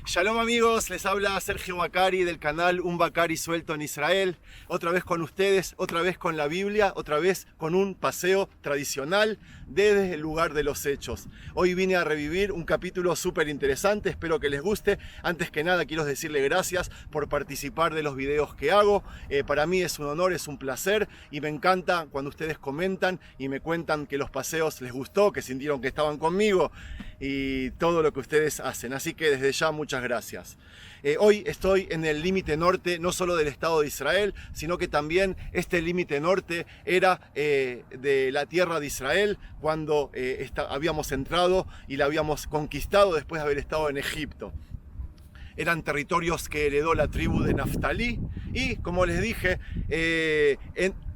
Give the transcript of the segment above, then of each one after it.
Shalom amigos, les habla Sergio Bacari del canal Un Bacari Suelto en Israel. Otra vez con ustedes, otra vez con la Biblia, otra vez con un paseo tradicional desde el lugar de los hechos. Hoy vine a revivir un capítulo súper interesante, espero que les guste. Antes que nada quiero decirle gracias por participar de los videos que hago. Para mí es un honor, es un placer y me encanta cuando ustedes comentan y me cuentan que los paseos les gustó, que sintieron que estaban conmigo y todo lo que ustedes hacen. Así que desde ya muchas gracias. Hoy estoy en el límite norte, no solo del Estado de Israel, sino que también este límite norte era de la tierra de Israel cuando habíamos entrado y la habíamos conquistado después de haber estado en Egipto. Eran territorios que heredó la tribu de Naftalí y, como les dije,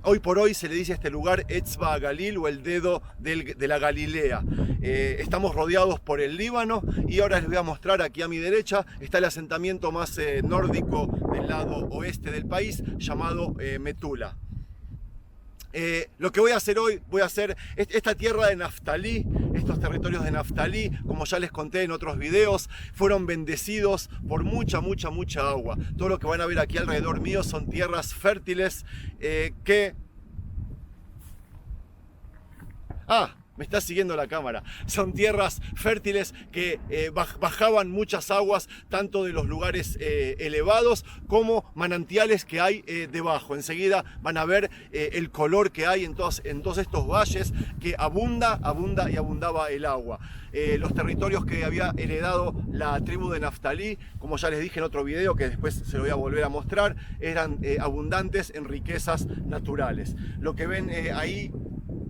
hoy por hoy se le dice a este lugar Etzba Galil o el dedo de la Galilea. Estamos rodeados por el Líbano y ahora les voy a mostrar aquí a mi derecha está el asentamiento más nórdico del lado oeste del país llamado Metula. Lo que voy a hacer hoy, voy a hacer esta tierra de Naftalí, estos territorios de Naftalí, como ya les conté en otros videos, fueron bendecidos por mucha agua. Todo lo que van a ver aquí alrededor mío son tierras fértiles me está siguiendo la cámara. Son tierras fértiles que bajaban muchas aguas, tanto de los lugares elevados como manantiales que hay debajo. Enseguida van a ver el color que hay en todos estos valles, que abundaba el agua. Los territorios que había heredado la tribu de Naftalí, como ya les dije en otro video, que después se lo voy a volver a mostrar, eran abundantes en riquezas naturales. Lo que ven ahí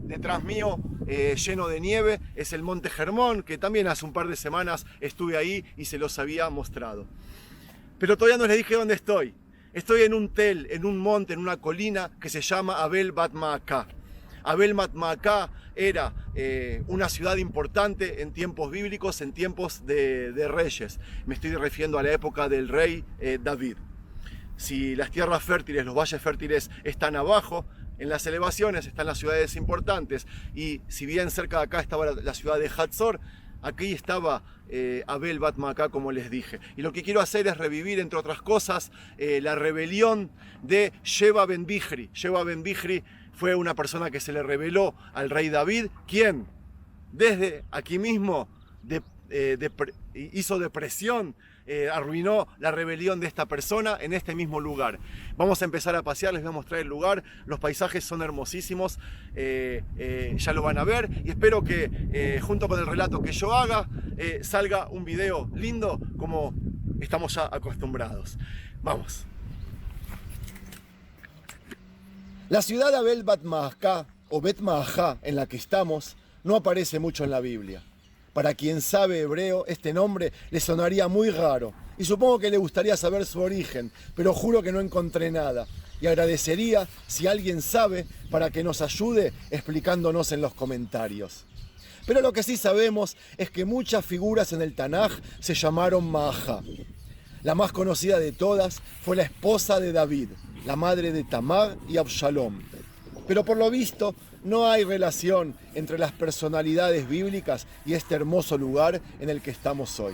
detrás mío, lleno de nieve, es el Monte Hermón, que también hace un par de semanas estuve ahí y se los había mostrado. Pero todavía no les dije dónde estoy. Estoy en un tel, en un monte, en una colina que se llama Abel Bat Maacá. Abel Bat Maacá era una ciudad importante en tiempos bíblicos, en tiempos de reyes. Me estoy refiriendo a la época del rey David. Si las tierras fértiles, los valles fértiles están abajo, en las elevaciones están las ciudades importantes, y si bien cerca de acá estaba la ciudad de Hatzor, aquí estaba Abel Bat Maacá, como les dije. Y lo que quiero hacer es revivir, entre otras cosas, la rebelión de Sheba ben Bichri. Sheba ben Bichri fue una persona que se le rebeló al rey David, quien desde aquí mismo hizo depresión, arruinó la rebelión de esta persona en este mismo lugar. Vamos a empezar a pasear, les voy a mostrar el lugar. Los paisajes son hermosísimos, ya lo van a ver, y espero que junto con el relato que yo haga salga un video lindo como estamos ya acostumbrados. Vamos. La ciudad de Abel Bat Maacá o Bet Maajá en la que estamos no aparece mucho en la Biblia. Para quien sabe hebreo, este nombre le sonaría muy raro y supongo que le gustaría saber su origen, pero juro que no encontré nada y agradecería si alguien sabe para que nos ayude explicándonos en los comentarios. Pero lo que sí sabemos es que muchas figuras en el Tanaj se llamaron Maajá. La más conocida de todas fue la esposa de David, la madre de Tamar y Absalom. Pero por lo visto no hay relación entre las personalidades bíblicas y este hermoso lugar en el que estamos hoy.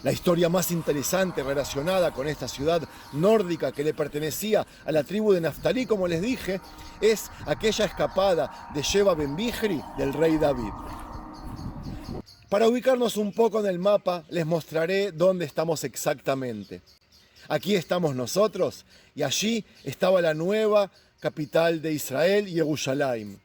La historia más interesante relacionada con esta ciudad nórdica que le pertenecía a la tribu de Naftalí, como les dije, es aquella escapada de Sheba ben Bichri del rey David. Para ubicarnos un poco en el mapa, les mostraré dónde estamos exactamente. Aquí estamos nosotros y allí estaba la nueva capital de Israel, Jerusalén.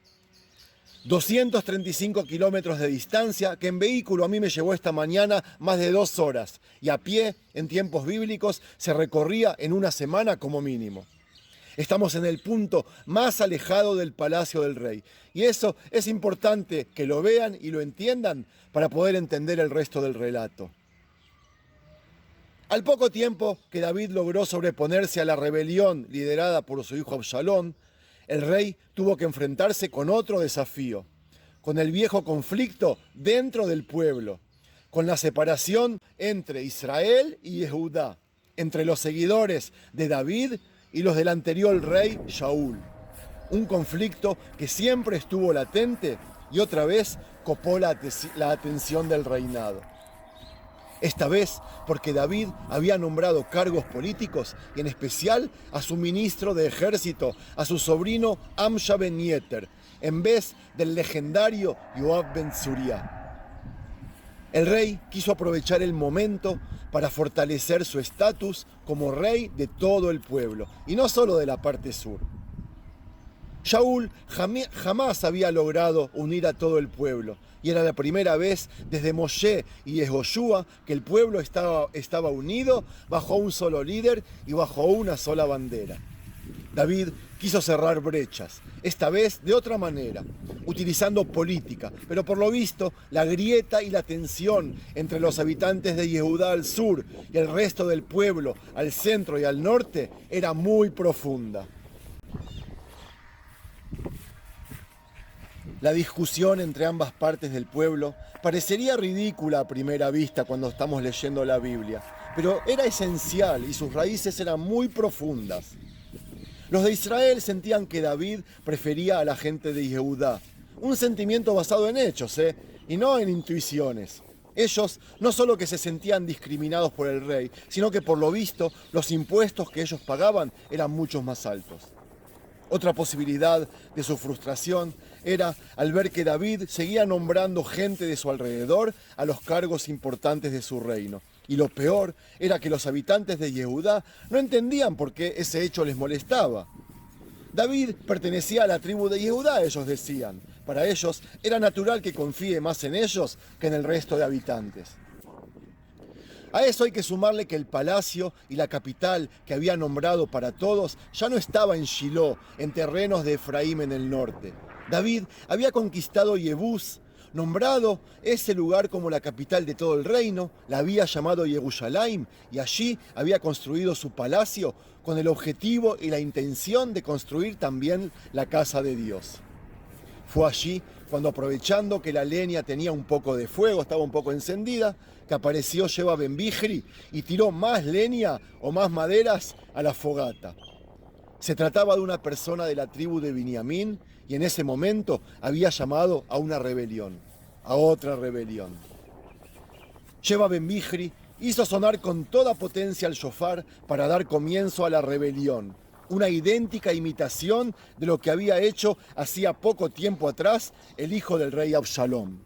235 kilómetros de distancia que en vehículo a mí me llevó esta mañana más de 2 horas y a pie, en tiempos bíblicos, se recorría en una semana como mínimo. Estamos en el punto más alejado del palacio del rey y eso es importante que lo vean y lo entiendan para poder entender el resto del relato. Al poco tiempo que David logró sobreponerse a la rebelión liderada por su hijo Absalón, el rey tuvo que enfrentarse con otro desafío, con el viejo conflicto dentro del pueblo, con la separación entre Israel y Judá, entre los seguidores de David y los del anterior rey Shaul. Un conflicto que siempre estuvo latente y otra vez copó la atención del reinado. Esta vez porque David había nombrado cargos políticos y en especial a su ministro de ejército, a su sobrino Amsha ben Yeter, en vez del legendario Yoab ben Tzuriá. El rey quiso aprovechar el momento para fortalecer su estatus como rey de todo el pueblo, y no solo de la parte sur. Shaul jamás había logrado unir a todo el pueblo, y era la primera vez desde Moshe y Yehoshua que el pueblo estaba unido bajo un solo líder y bajo una sola bandera. David quiso cerrar brechas, esta vez de otra manera, utilizando política, pero por lo visto la grieta y la tensión entre los habitantes de Yehudá al sur y el resto del pueblo al centro y al norte era muy profunda. La discusión entre ambas partes del pueblo parecería ridícula a primera vista cuando estamos leyendo la Biblia, pero era esencial y sus raíces eran muy profundas. Los de Israel sentían que David prefería a la gente de Yehudá, un sentimiento basado en hechos, y no en intuiciones. Ellos no solo que se sentían discriminados por el rey, sino que por lo visto los impuestos que ellos pagaban eran mucho más altos. Otra posibilidad de su frustración era al ver que David seguía nombrando gente de su alrededor a los cargos importantes de su reino. Y lo peor era que los habitantes de Yehudá no entendían por qué ese hecho les molestaba. David pertenecía a la tribu de Yehudá, ellos decían. Para ellos era natural que confíe más en ellos que en el resto de habitantes. A eso hay que sumarle que el palacio y la capital que había nombrado para todos ya no estaba en Shiloh, en terrenos de Efraín en el norte. David había conquistado Yebús, nombrado ese lugar como la capital de todo el reino, la había llamado Yerushalayim y allí había construido su palacio con el objetivo y la intención de construir también la casa de Dios. Fue allí cuando, aprovechando que la leña tenía un poco de fuego, estaba un poco encendida, que apareció Sheba ben Bichri y tiró más leña o más maderas a la fogata. Se trataba de una persona de la tribu de Binyamin y en ese momento había llamado a una rebelión, a otra rebelión. Sheba ben Bichri hizo sonar con toda potencia el shofar para dar comienzo a la rebelión, una idéntica imitación de lo que había hecho hacía poco tiempo atrás el hijo del rey Absalom.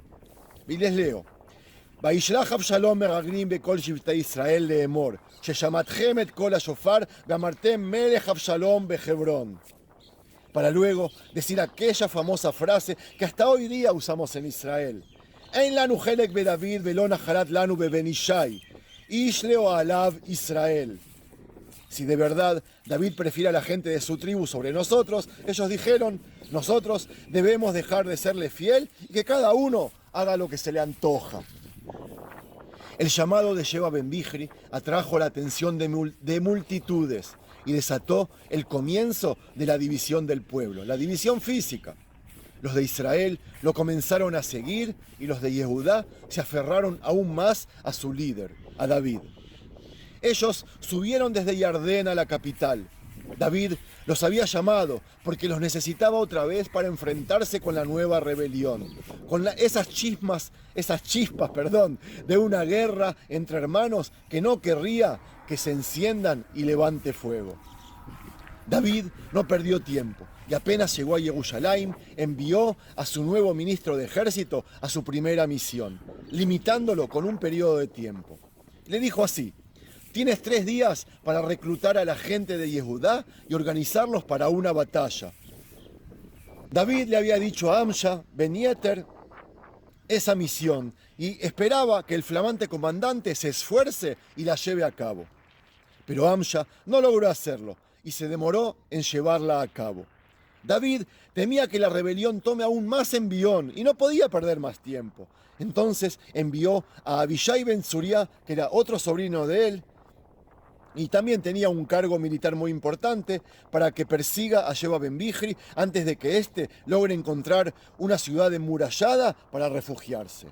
Y les leo. וישלח אבשלום מרגלים בכל שבטי ישראל לאמור, ששמעתכם את קול השופר ואמרתם מלך אבשלום בחברון. Para luego decir aquella famosa frase que hasta hoy día usamos en Israel. אין לנו חלק בדוד ולא נחלת לנו בבן ישי, איש לא עליו ישראל. Si de verdad David prefiere a la gente de su tribu sobre nosotros, ellos dijeron, nosotros debemos dejar de serle fiel y que cada uno haga lo que se le antoja. El llamado de Sheba ben Bichri atrajo la atención de multitudes y desató el comienzo de la división del pueblo, la división física. Los de Israel lo comenzaron a seguir y los de Yehudá se aferraron aún más a su líder, a David. Ellos subieron desde Yardén a la capital. David los había llamado porque los necesitaba otra vez para enfrentarse con la nueva rebelión, con esas chispas, de una guerra entre hermanos que no querría que se enciendan y levante fuego. David no perdió tiempo y apenas llegó a Yerushalayim, envió a su nuevo ministro de ejército a su primera misión, limitándolo con un periodo de tiempo. Le dijo así: tienes 3 días para reclutar a la gente de Yehudá y organizarlos para una batalla. David le había dicho a Amsha ben Yeter esa misión y esperaba que el flamante comandante se esfuerce y la lleve a cabo. Pero Amsha no logró hacerlo y se demoró en llevarla a cabo. David temía que la rebelión tome aún más envión y no podía perder más tiempo. Entonces envió a Abishai ben Tzuriá, que era otro sobrino de él, y también tenía un cargo militar muy importante, para que persiga a Sheba ben Bichri antes de que éste logre encontrar una ciudad enmurallada para refugiarse.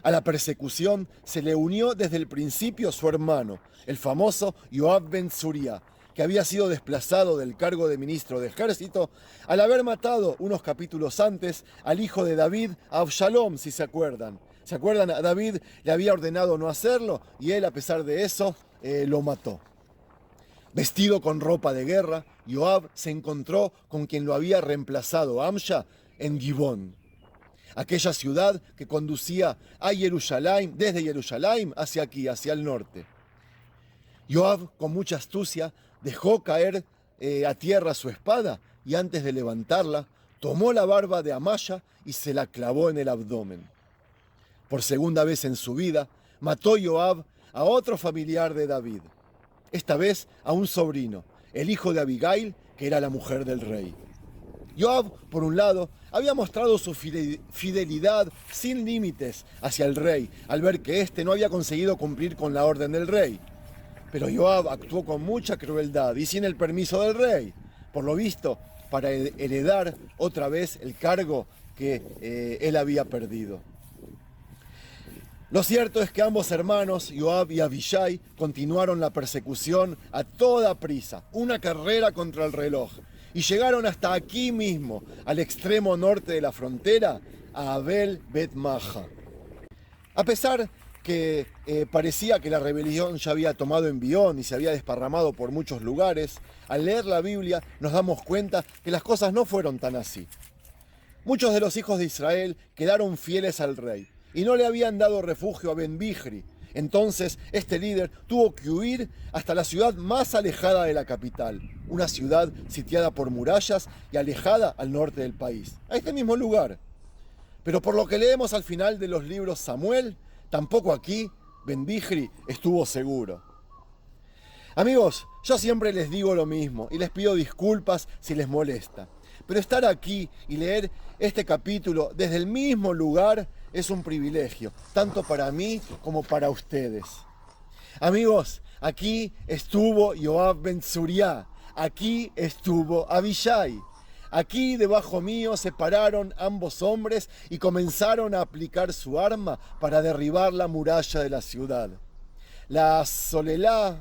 A la persecución se le unió desde el principio su hermano, el famoso Yoab ben Tzuriá, que había sido desplazado del cargo de ministro de ejército al haber matado unos capítulos antes al hijo de David, a Absalom, si se acuerdan. ¿Se acuerdan? A David le había ordenado no hacerlo y él, a pesar de eso, lo mató. Vestido con ropa de guerra, Joab se encontró con quien lo había reemplazado, Amsa, en Gibón, aquella ciudad que conducía a Jerusalén, desde Jerusalén hacia aquí, hacia el norte. Joab, con mucha astucia, dejó caer a tierra su espada y antes de levantarla, tomó la barba de Amasa y se la clavó en el abdomen. Por segunda vez en su vida, mató Joab a otro familiar de David, esta vez a un sobrino, el hijo de Abigail, que era la mujer del rey. Joab, por un lado, había mostrado su fidelidad sin límites hacia el rey, al ver que éste no había conseguido cumplir con la orden del rey. Pero Joab actuó con mucha crueldad y sin el permiso del rey, por lo visto, para heredar otra vez el cargo que él había perdido. Lo cierto es que ambos hermanos, Joab y Abishai, continuaron la persecución a toda prisa, una carrera contra el reloj, y llegaron hasta aquí mismo, al extremo norte de la frontera, a Abel Bet Maja. A pesar que parecía que la rebelión ya había tomado envión y se había desparramado por muchos lugares, al leer la Biblia nos damos cuenta que las cosas no fueron tan así. Muchos de los hijos de Israel quedaron fieles al rey y no le habían dado refugio a Ben-Bichri. Entonces este líder tuvo que huir hasta la ciudad más alejada de la capital, una ciudad sitiada por murallas y alejada al norte del país, a este mismo lugar. Pero por lo que leemos al final de los libros Samuel, tampoco aquí Ben-Bichri estuvo seguro. Amigos, yo siempre les digo lo mismo y les pido disculpas si les molesta. Pero estar aquí y leer este capítulo desde el mismo lugar es un privilegio, tanto para mí como para ustedes. Amigos, aquí estuvo Joab ben Tzuriá, aquí estuvo Abishai. Aquí debajo mío se pararon ambos hombres y comenzaron a aplicar su arma para derribar la muralla de la ciudad. La Solelá,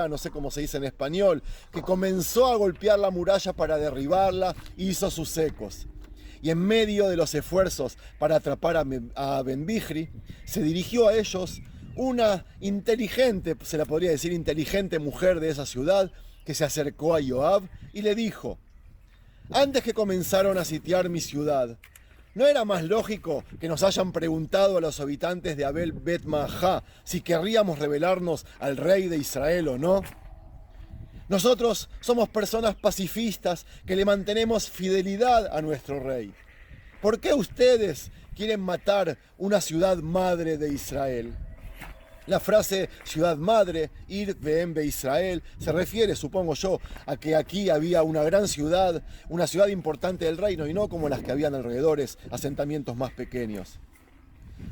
no sé cómo se dice en español, que comenzó a golpear la muralla para derribarla, hizo sus ecos. Y en medio de los esfuerzos para atrapar a Ben-Bichri, se dirigió a ellos una inteligente, se la podría decir inteligente mujer de esa ciudad, que se acercó a Joab y le dijo: antes que comenzaron a sitiar mi ciudad, ¿no era más lógico que nos hayan preguntado a los habitantes de Abel Bet Maja si querríamos rebelarnos al rey de Israel o no? Nosotros somos personas pacifistas que le mantenemos fidelidad a nuestro rey. ¿Por qué ustedes quieren matar una ciudad madre de Israel? La frase ciudad madre, Ir Ve'em Be Israel, se refiere, supongo yo, a que aquí había una gran ciudad, una ciudad importante del reino, y no como las que habían alrededores, asentamientos más pequeños.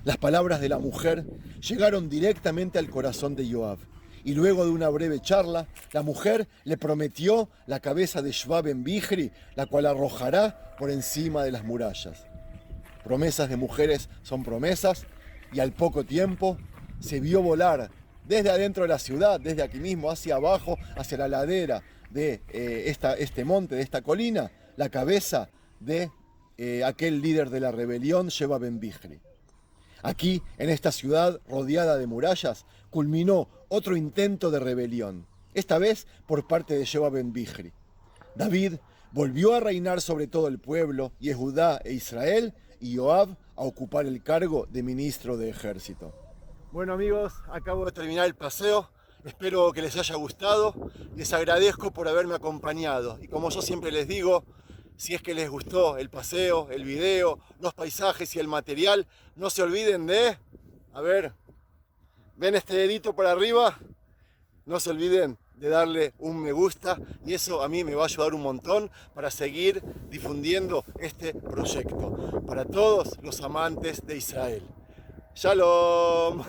Las palabras de la mujer llegaron directamente al corazón de Joab, y luego de una breve charla, la mujer le prometió la cabeza de Shva Ben-Bichri, la cual arrojará por encima de las murallas. Promesas de mujeres son promesas, y al poco tiempo se vio volar desde adentro de la ciudad, desde aquí mismo, hacia abajo, hacia la ladera de este monte, de esta colina, la cabeza de aquel líder de la rebelión, Sheva Ben-Bichri. Aquí, en esta ciudad rodeada de murallas, culminó otro intento de rebelión, esta vez por parte de Sheva Ben-Bichri. David volvió a reinar sobre todo el pueblo, Yehudá e Israel, y Joab a ocupar el cargo de ministro de ejército. Bueno amigos, acabo de terminar el paseo, espero que les haya gustado, les agradezco por haberme acompañado y como yo siempre les digo, si es que les gustó el paseo, el video, los paisajes y el material, no se olviden de, a ver, ¿ven este dedito para arriba? No se olviden de darle un me gusta y eso a mí me va a ayudar un montón para seguir difundiendo este proyecto para todos los amantes de Israel. ¡Shalom!